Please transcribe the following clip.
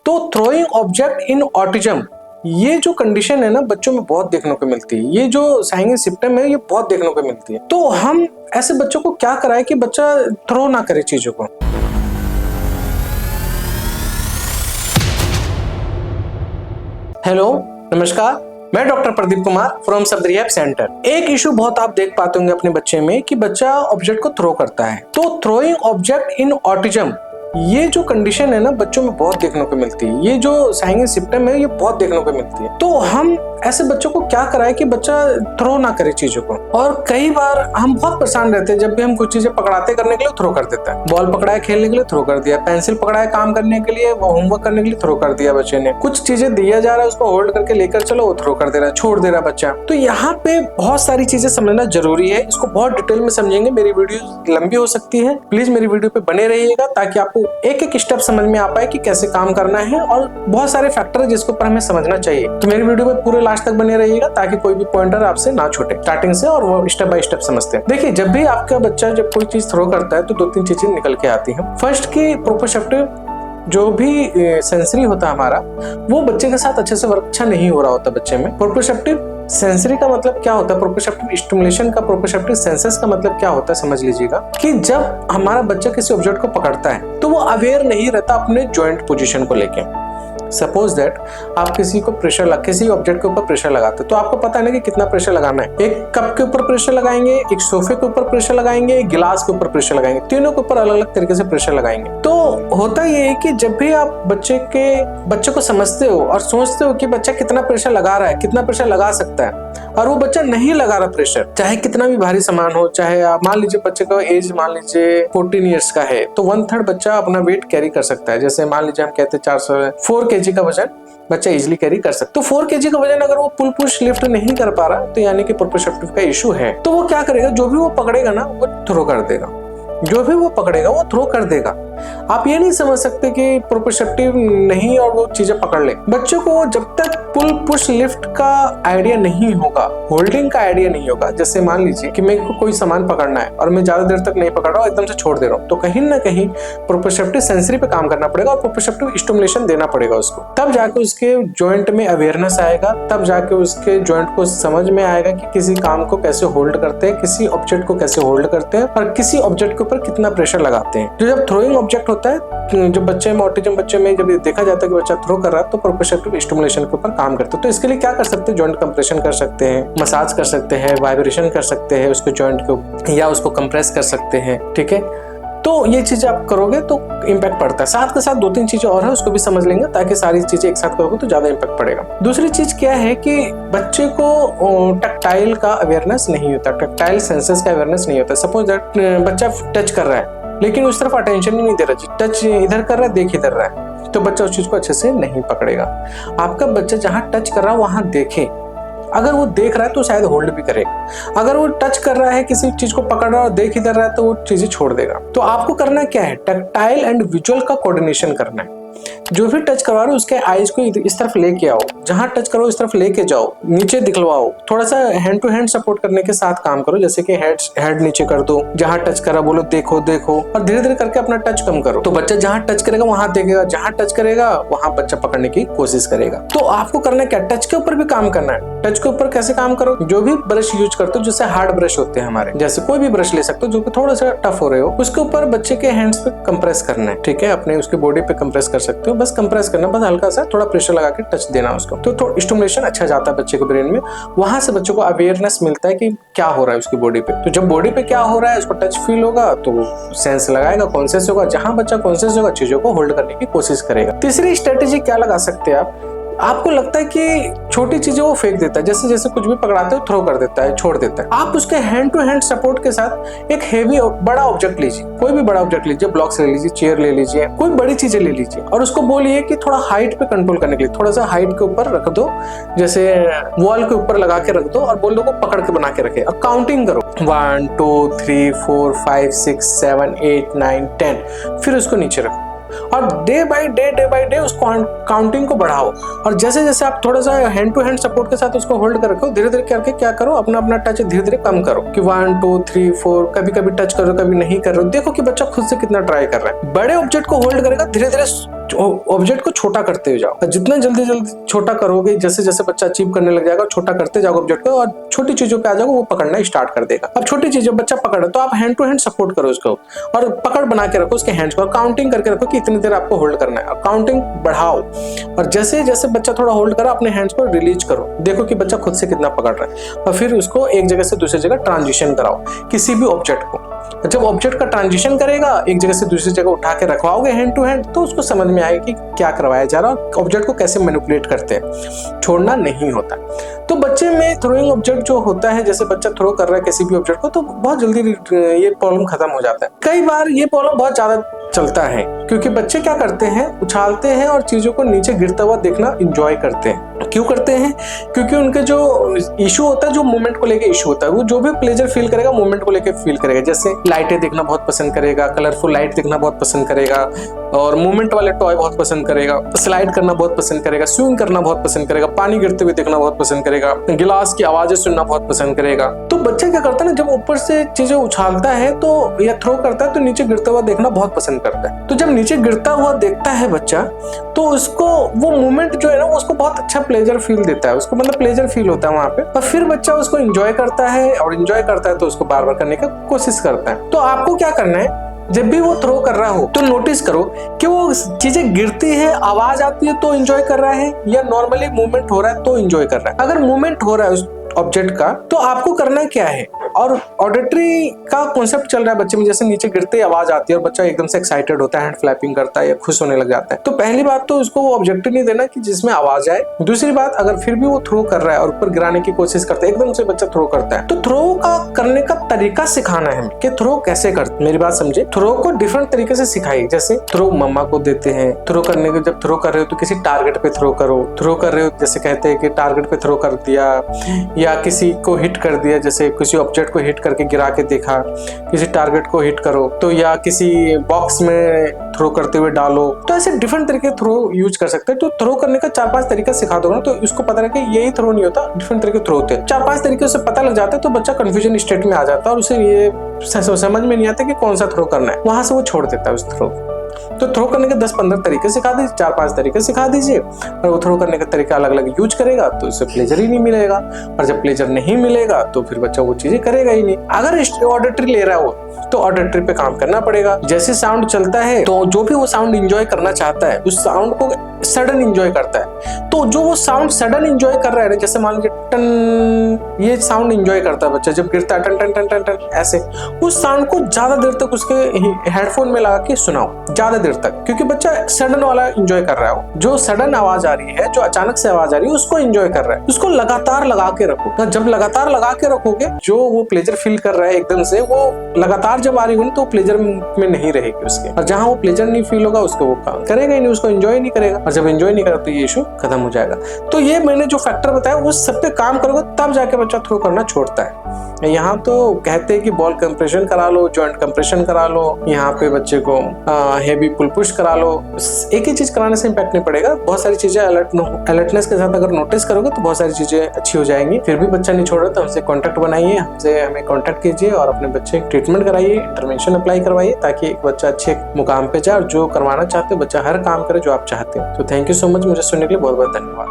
तो throwing object in autism, ये जो कंडीशन है ना बच्चों में बहुत देखने को मिलती है। ये जो साइनिंग सिम्टम है ये बहुत देखने को मिलती है। तो हम ऐसे बच्चों को क्या कराएं कि बच्चा थ्रो ना करे चीजों को। हेलो, नमस्कार, मैं डॉक्टर प्रदीप कुमार फ्रॉम सब रिहैब सेंटर। एक इशू बहुत आप देख पाते होंगे अपने बच्चे में कि बच्चा ऑब्जेक्ट को थ्रो करता है। तो थ्रोइंग ऑब्जेक्ट इन ऑटिज्म, ये जो कंडीशन है ना बच्चों में बहुत देखने को मिलती है। ये जो साइनिंग सिम्टम है ये बहुत देखने को मिलती है। तो हम ऐसे बच्चों को क्या कराएं कि बच्चा थ्रो ना करे चीजों को। और कई बार हम बहुत परेशान रहते हैं जब भी हम कुछ चीजें पकड़ाते करने के लिए थ्रो कर देता है। बॉल पकड़ा है खेलने के लिए थ्रो कर दिया, पेंसिल पकड़ा है काम करने के लिए, वो होमवर्क करने के लिए थ्रो कर दिया बच्चे ने। कुछ चीजें दिया जा रहा है उसको होल्ड करके लेकर चलो, वो थ्रो कर दे रहा है, छोड़ दे रहा है बच्चा। तो यहाँ पे बहुत सारी चीजें समझना जरूरी है। इसको बहुत डिटेल में समझेंगे। मेरी वीडियो लंबी हो सकती है, प्लीज मेरी वीडियो पे बने रहिएगा ताकि आपको एक एक स्टेप समझ में आ पाए कि कैसे काम करना है। और बहुत सारे फैक्टर है जिसको पर हमें समझना चाहिए। तो मेरी वीडियो में पूरे लास्ट तक बने रहिएगा ताकि कोई भी पॉइंटर आपसे ना छूटे स्टार्टिंग से, और वो स्टेप बाय स्टेप समझते हैं। देखिए, जब भी आपका बच्चा जब कोई चीज थ्रो करता है तो दो तीन चीजें निकल के आती हैं। फर्स्ट की प्रोप्रोसेप्टिव जो भी सेंसरी होता है हमारा, वो बच्चे के साथ अच्छे से वर्क अच्छा नहीं हो रहा होता बच्चे में। प्रोप्रोसेप्टिव सेंसरी का मतलब क्या होता है, प्रोप्रोसेप्टिव स्टिमुलेशन का प्रोप्रोसेप्टिव सेंसेस का मतलब क्या होता है समझ लीजिएगा। कि जब हमारा बच्चा किसी ऑब्जेक्ट को पकड़ता है तो वो अवेयर नहीं रहता अपने जॉइंट पोजीशन को लेके। सपोज दैट आप किसी ऑब्जेक्ट के ऊपर प्रेशर लगाते हैं तो आपको पता है ना कि कितना प्रेशर लगाना है। एक कप के ऊपर प्रेशर लगाएंगे, एक सोफे के ऊपर प्रेशर लगाएंगे, एक गिलास के ऊपर प्रेशर लगाएंगे, तीनों के ऊपर अलग अलग तरीके से प्रेशर लगाएंगे। तो होता ये है कि जब भी आप बच्चे को समझते हो और सोचते हो कि बच्चा कितना प्रेशर लगा रहा है, कितना प्रेशर लगा सकता है, और वो बच्चा नहीं लगा रहा प्रेशर, चाहे कितना भी भारी सामान हो, चाहे आप मान लीजिए बच्चे का एज मान लीजिए 14 ईयर्स का है तो 1/3 बच्चा अपना वेट कैरी कर सकता है। जैसे मान लीजिए हम कहते हैं 4 kg का वजन बच्चा इजिली कैरी कर सकता है। तो 4 kg का वजन अगर वो पुल पुश लिफ्ट नहीं कर पा रहा तो यानी कि प्रोप्रोसेप्टिव का इशू है। तो वो क्या करेगा, जो भी वो पकड़ेगा ना वो थ्रो कर देगा, जो भी वो पकड़ेगा वो थ्रो कर देगा। आप ये नहीं समझ सकते कि प्रोप्रोसेप्टिव नहीं और वो चीजें पकड़ ले। बच्चों को जब तक पुल पुश लिफ्ट का आइडिया नहीं होगा, होल्डिंग का आइडिया नहीं होगा, जैसे मान लीजिए कि मेरे को कोई सामान पकड़ना है और मैं ज्यादा देर तक नहीं पकड़ रहा हूँ, एकदम से छोड़ दे रहा हूँ, तो कहीं ना कहीं प्रोप्रोसेप्टिव सेंसरी पे काम करना पड़ेगा और प्रोप्रोसेप्टिव स्टिमुलेशन देना पड़ेगा उसको। तब जाके उसके जॉइंट में अवेयरनेस आएगा, तब जाके उसके जॉइंट को समझ में आएगा कि किसी काम को कैसे होल्ड करते हैं, किसी ऑब्जेक्ट को कैसे होल्ड करते हैं और किसी ऑब्जेक्ट के ऊपर कितना प्रेशर लगाते हैं। तो जब थ्रोइंग ऑब्जेक्ट होता है, जब बच्चे में ऑटिज्म बच्चे में जब देखा जाता है कि बच्चा थ्रो कर रहा है तो प्रोप्रोसेप्टिव स्टिमुलेशन के ऊपर काम करते हैं। तो इसके लिए क्या कर सकते हैं, जॉइंट कंप्रेशन कर सकते हैं, मसाज कर सकते हैं, वाइब्रेशन कर सकते हैं उसके जॉइंट को, या उसको कंप्रेस कर सकते हैं। ठीक है, तो ये चीजें आप करोगे तो इम्पैक्ट पड़ता है। साथ के साथ 2-3 चीजें और है उसको भी समझ लेंगे ताकि सारी चीजें एक साथ करोगे तो ज्यादा इम्पैक्ट पड़ेगा। दूसरी चीज क्या है कि बच्चे को टैक्टाइल का अवेयरनेस नहीं होता, टैक्टाइल सेंसेस का अवेयरनेस नहीं होता। सपोज दैट बच्चा टच कर रहा है लेकिन उस तरफ अटेंशन ही नहीं दे रहा, टच इधर कर रहा है, देख इधर रहा है, तो बच्चा उस चीज को अच्छे से नहीं पकड़ेगा। आपका बच्चा जहां टच कर रहा है वहां देखे, अगर वो देख रहा है तो शायद होल्ड भी करेगा। अगर वो टच कर रहा है किसी चीज को पकड़ रहा है और देख इधर रहा है तो वो चीजें छोड़ देगा। तो आपको करना क्या है, टैक्टाइल एंड विजुअल का कोऑर्डिनेशन करना है। जो भी टच करवा रहे हो उसके आईज को इस तरफ लेके आओ, जहां टच करो इस तरफ लेके जाओ, नीचे दिखलवाओ, थोड़ा सा हैंड टू हैंड सपोर्ट करने के साथ काम करो। जैसे कि हेड नीचे कर दो, जहां टच करा बोलो देखो देखो, और धीरे धीरे करके अपना टच कम करो। तो बच्चा जहां टच करेगा वहां देखेगा, जहां टच करेगा वहां बच्चा पकड़ने की कोशिश करेगा। तो आपको करना क्या, टच के ऊपर भी काम करना है। टच के ऊपर कैसे काम करो, जो भी ब्रश यूज करते हो, जैसे हार्ड ब्रश होते हैं हमारे, जैसे कोई भी ब्रश ले सकते हो जो कि थोड़ा सा टफ हो रहे हो, उसके ऊपर बच्चे के हैंड्स पे कंप्रेस करना है। ठीक है, अपने उसके बॉडी पे कंप्रेस कर सकते हो, बस कंप्रेस करना, बस हल्का सा थोड़ा प्रेशर लगा के टच देना उसको, तो स्टिमुलेशन अच्छा जाता है बच्चे के ब्रेन में। वहां से बच्चों को अवेयरनेस मिलता है कि क्या हो रहा है उसकी बॉडी पे। तो जब बॉडी पे क्या हो रहा है उसको टच फील होगा तो सेंस लगाएगा, कॉन्शियस होगा, जहां बच्चा कॉन्शियस होगा चीजों को होल्ड करने की कोशिश करेगा। तीसरी स्ट्रेटेजी क्या लगा सकते हैं आपको लगता है कि छोटी चीजें वो फेंक देता है, जैसे जैसे कुछ भी पकड़ाते हो थ्रो कर देता है, छोड़ देता है। आप उसके हैंड टू हैंड सपोर्ट के साथ एक हेवी बड़ा ऑब्जेक्ट लीजिए, कोई भी बड़ा ऑब्जेक्ट लीजिए, ब्लॉक्स ले लीजिए, चेयर ले लीजिए, कोई बड़ी चीजें ले लीजिए, और उसको बोलिए कि थोड़ा हाइट पे कंट्रोल करने के लिए थोड़ा सा हाइट के ऊपर रख दो, जैसे वॉल के ऊपर लगा के रख दो, और बोल दो को पकड़ के बना के रखे और काउंटिंग करो 1 2 3 4 5 6 7 8 9 10, फिर उसको नीचे रखो और डे बाय डे उस काउंटिंग को बढ़ाओ। और जैसे जैसे आप थोड़ा सा हैंड टू हैंड सपोर्ट के साथ उसको होल्ड कर रखो, धीरे धीरे करके क्या करो, अपना अपना टच धीरे धीरे कम करो कि 1 2 3 4, कभी कभी टच करो कभी नहीं कर रहे हो। देखो कि बच्चा खुद से कितना ट्राई कर रहा है। बड़े ऑब्जेक्ट को होल्ड करेगा, धीरे धीरे ऑब्जेक्ट को छोटा करते हुए जाओ। जितना जल्दी जल्दी छोटा करोगे, जैसे जैसे बच्चा अचीव करने लग जाएगा, छोटा करते जाओ ऑब्जेक्ट को, और छोटी चीजों पे आ जाओगे, वो पकड़ना स्टार्ट कर देगा। अब छोटी चीजें बच्चा पकड़ तो आप हैंड टू हैंड सपोर्ट करो उसको, और पकड़ बना के रखो उसके हैंड्स को, और काउंटिंग करके रखो कि इतनी देर आपको होल्ड करना है। काउंटिंग बढ़ाओ, और जैसे जैसे बच्चा थोड़ा होल्ड करा, अपने हैंड्स को रिलीज करो, देखो कि बच्चा खुद से कितना पकड़ रहा है, और फिर उसको एक जगह से दूसरी जगह ट्रांजिशन कराओ किसी भी ऑब्जेक्ट को। जब ऑब्जेक्ट का ट्रांजिशन करेगा, एक जगह से दूसरी जगह उठा के रखवाओगे हैंड टू हैंड, तो उसको समझ में आएगा कि क्या करवाया जा रहा है, ऑब्जेक्ट को कैसे मैनिपुलेट करते हैं, छोड़ना नहीं होता। तो बच्चे में थ्रोइंग ऑब्जेक्ट जो होता है, जैसे बच्चा थ्रो कर रहा है किसी भी ऑब्जेक्ट को, तो बहुत जल्दी ये प्रॉब्लम खत्म हो जाता है। कई बार ये प्रॉब्लम बहुत ज्यादा चलता है, क्योंकि बच्चे क्या करते हैं, उछालते हैं और चीजों को नीचे गिरता हुआ देखना इंजॉय करते हैं। क्यों करते हैं? क्योंकि उनके जो इशू होता है, जो मूवमेंट को लेके इशू होता है, वो जो भी प्लेजर फील करेगा मूवमेंट को लेके फील करेगा। जैसे लाइटें देखना बहुत पसंद करेगा, कलरफुल लाइट देखना बहुत पसंद करेगा, और मूवमेंट वाले टॉय बहुत पसंद करेगा, स्लाइड करना बहुत पसंद करेगा, स्विंग करना बहुत पसंद करेगा, पानी गिरते हुए देखना बहुत पसंद करेगा, गिलास की आवाजें सुनना बहुत पसंद करेगा। तो बच्चा क्या करता है ना, जब ऊपर से चीजें उछालता है तो या थ्रो करता है, तो नीचे गिरता हुआ देखना बहुत पसंद करता है। तो जब नीचे गिरता हुआ देखता है बच्चा, तो उसको वो मूवमेंट जो है ना, उसको बहुत अच्छा प्लेजर फील देता है, उसको मतलब प्लेजर फील होता है वहां पे, और फिर बच्चा उसको एंजॉय करता है, और एंजॉय करता है तो उसको बार बार करने की कोशिश करता है। तो आपको क्या करना है, जब भी वो थ्रो कर रहा हो तो नोटिस करो कि वो चीजें गिरती है, आवाज आती है तो एंजॉय कर रहा है, या नॉर्मली मूवमेंट हो रहा है तो एंजॉय कर रहा है। अगर मूवमेंट हो रहा है उस ऑब्जेक्ट का, तो आपको करना क्या है, और ऑडिटरी का कॉन्सेप्ट चल रहा है बच्चे में, जैसे नीचे गिरते आवाज आती है और बच्चा एकदम से एक्साइटेड होता है, हैंड फ्लैपिंग करता है या खुश होने लग जाता है। तो पहली बात तो उसको वो ऑब्जेक्टिव नहीं देना कि जिसमें आवाज आए। दूसरी बात, अगर फिर भी वो थ्रो कर रहा है और ऊपर गिराने की कोशिश करता है, एकदम से बच्चा थ्रो करता है, तो थ्रो का करने का तरीका सिखाना है कि थ्रो कैसे करते। मेरी बात समझे, थ्रो को डिफरेंट तरीके से सिखाइए। जैसे थ्रो मम्मा को देते हैं, थ्रो करने के जब थ्रो कर रहे हो तो किसी टारगेट पे थ्रो करो, थ्रो कर रहे हो जैसे कहते हैं कि टारगेट पे थ्रो कर दिया, या किसी को हिट कर दिया, जैसे किसी ऑब्जेक्ट को हिट करके गिरा के देखा, किसी टारगेट को हिट करो, तो या किसी बॉक्स में थ्रो करते हुए डालो। तो ऐसे डिफरेंट तरीके थ्रो यूज कर सकते हैं। तो थ्रो करने का 4-5 तरीका सिखा दो ना, तो उसको पता है कि यही थ्रो नहीं होता, डिफरेंट तरीके थ्रो होते हैं। 4-5 तरीके से पता लग जाता है, तो बच्चा कंफ्यूजन स्टेट में आ जाता है और उसे ये समझ में नहीं आता कि कौन सा थ्रो करना है, वहां से वो छोड़ देता है उस थ्रो। तो थ्रो करने के 10-15 तरीके सिखा दीजिए, 4-5 तरीके सिखा दीजिए, और वो थ्रो करने का तरीका अलग अलग यूज करेगा तो उससे प्लेजर ही नहीं मिलेगा, और जब प्लेजर नहीं मिलेगा तो फिर बच्चा वो चीजें करेगा ही नहीं। अगर ऑडिटरी ले रहा हो तो ऑडिटरी पे काम करना पड़ेगा। जैसे साउंड चलता है तो जो भी वो साउंड एंजॉय करना चाहता है, उस साउंड को सडन एंजॉय करता है, तो जो वो साउंड सडन एंजॉय कर रहा है, जैसे मान लीजिए टन, ये साउंड एंजॉय करता है बच्चा, जब गिरता है टन टन टन टन टन ऐसे, उस साउंड को ज्यादा देर तक उसके हेडफोन में लगा के सुनाओ, ज्यादा देर तक, क्योंकि बच्चा सडन वाला एंजॉय कर रहा है। जो सडन आवाज आ रही है, जो अचानक से आवाज आ रही है, उसको एंजॉय कर रहा है, उसको लगातार लगा के रखो। तो जब लगातार लगा के रखोगे, जो वो प्लेजर फील कर रहा है एकदम से, वो लगातार जब आ रही होगी तो प्लेजर में नहीं रहेगी उसके, और जहां वो प्लेजर नहीं फील होगा उसको वो काम करेगा ही नहीं, उसको एंजॉय नहीं करेगा, और जब एंजॉय नहीं करेगा तो ये इशू खत्म हो जाएगा। तो ये मैंने जो फैक्टर बताया उस सब पे काम करोगे तब जाके बच्चा थ्रो करना छोड़ता है। यहाँ तो कहते हैं कि बॉल कंप्रेशन करा लो, जॉइंट कंप्रेशन करा लो, यहाँ पे बच्चे को हेवी पुल पुश करा लो। एक ही चीज कराने से इम्पैक्ट नहीं पड़ेगा, बहुत सारी चीजें अलर्टनेस के साथ अगर नोटिस करोगे तो बहुत सारी चीजें अच्छी हो जाएंगी। फिर भी बच्चा नहीं छोड़ रहा तो हमसे कॉन्टैक्ट बनाइए, हमसे हमें कॉन्टैक्ट कीजिए और अपने बच्चे की ट्रीटमेंट कराइए, इंटरवेंशन अप्लाई करवाइए, ताकि एक बच्चा अच्छे मुकाम पे जाए और जो करवाना चाहते हो बच्चा हर काम करे जो आप चाहते हो। तो थैंक यू सो मच, मुझे सुनने के लिए बहुत बहुत धन्यवाद।